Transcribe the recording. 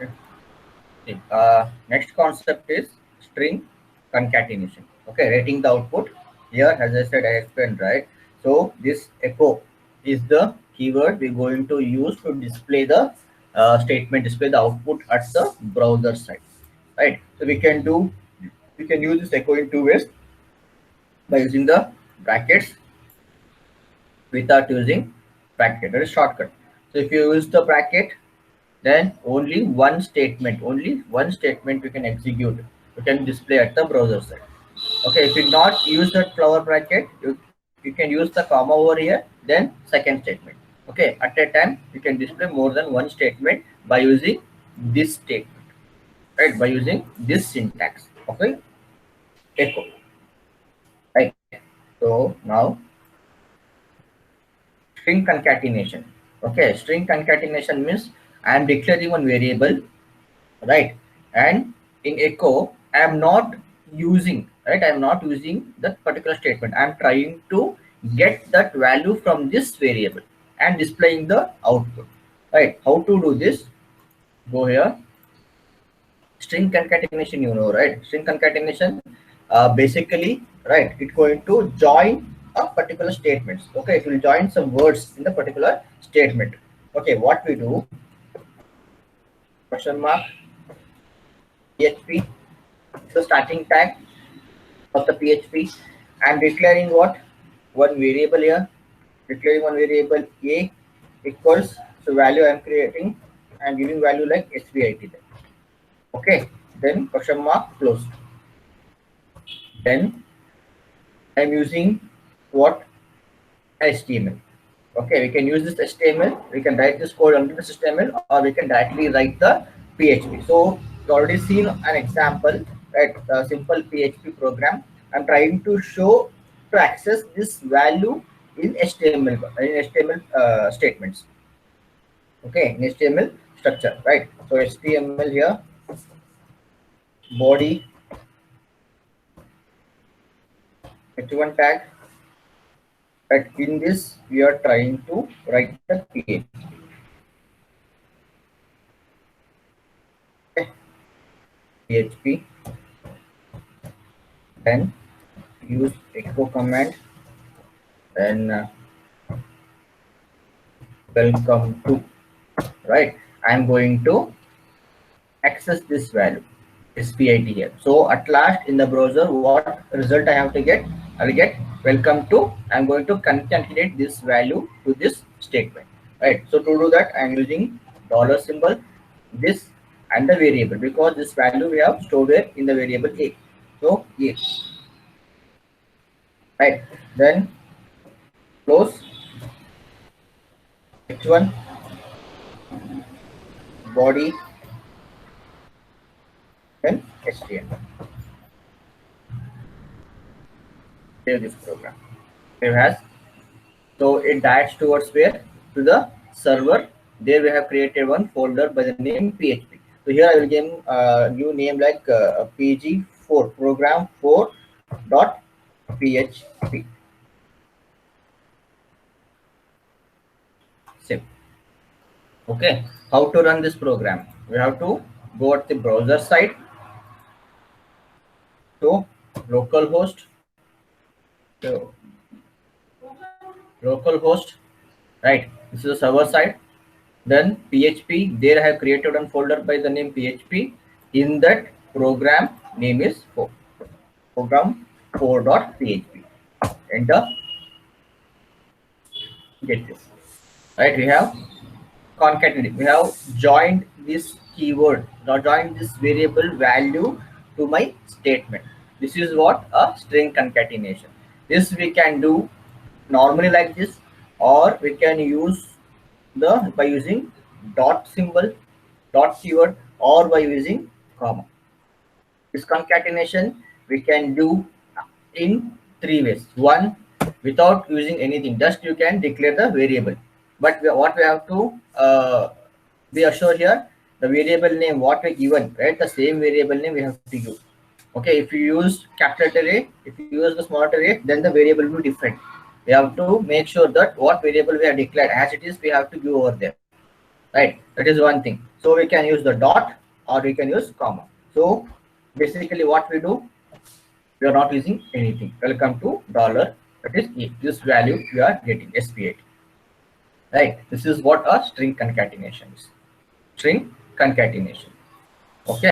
Okay. See, next concept is string concatenation. Okay, writing the output here, as I said, I explained, right? So this echo is the keyword we're going to use to display the statement, display the output at the browser side, right? So we can use this echo in two ways, by using the brackets without using bracket. That is shortcut. So if you use the bracket, then only one statement you can execute, you can display at the browser side. Okay, if you not use that flower bracket, you can use the comma over here, then second statement. Okay, at a time you can display more than one statement by using this statement, right? By using this syntax. Okay, echo, right? So now string concatenation. Okay, string concatenation means I am declaring one variable, right? And in echo I am not using, right, I am not using that particular statement. I am trying to get that value from this variable and displaying the output, right? How to do this? Go here, string concatenation, you know, right? String concatenation, basically, right, it's going to join a particular statements. Okay, it will join some words in the particular statement. Okay, what we do, question mark php, the starting tag of the PHP. I'm declaring what? One variable here. Declaring one variable a equals, so value I'm creating. I'm giving value like SVIT there. Okay. Then question mark close. Then I'm using what? HTML. Okay, we can use this HTML. We can write this code under this HTML, or we can directly write the PHP. So you already seen an example, right? A simple PHP program. I'm trying to show to access this value in HTML statements. Okay, in HTML structure, right? So HTML here, body, h1 tag. Right, in this we are trying to write the PHP. Okay, PHP. Then use echo command, then welcome to, right? I'm going to access this value SPIT here. So at last in the browser, what result I have to get? I will get welcome to. I'm going to concatenate this value to this statement, right? So to do that, I'm using dollar symbol, this, and the variable, because this value we have stored it in the variable a. So a, right? Then close h1 body, then HTML. Save this program. Save as. So it directs towards where? To the server. There we have created one folder by the name PHP. So here I will give new name like PG4 program 4.php. Save. Okay. How to run this program? We have to go at the browser side. So localhost. So localhost, right? This is the server side. Then PHP, there I have created one folder by the name PHP. In that program name is program 4.php. Enter, get this. Right, we have concatenated. We have joined this keyword, now joined this variable value to my statement. This is what a string concatenation. This we can do normally like this, or we can use the by using dot symbol, dot keyword, or by using comma. This concatenation we can do in three ways. One, without using anything, just you can declare the variable. But what we have to be assured here, the variable name what we given, right? The same variable name we have to use. Okay, if you use capital array, if you use the small array, then the variable will be different. We have to make sure that what variable we have declared as it is, we have to give over there, right? That is one thing. So So we can use the dot or we can use comma. So basically what we do, we are not using anything. Welcome to dollar, that is this value we are getting SP8, right? This is what a string concatenation is. String concatenation. Okay.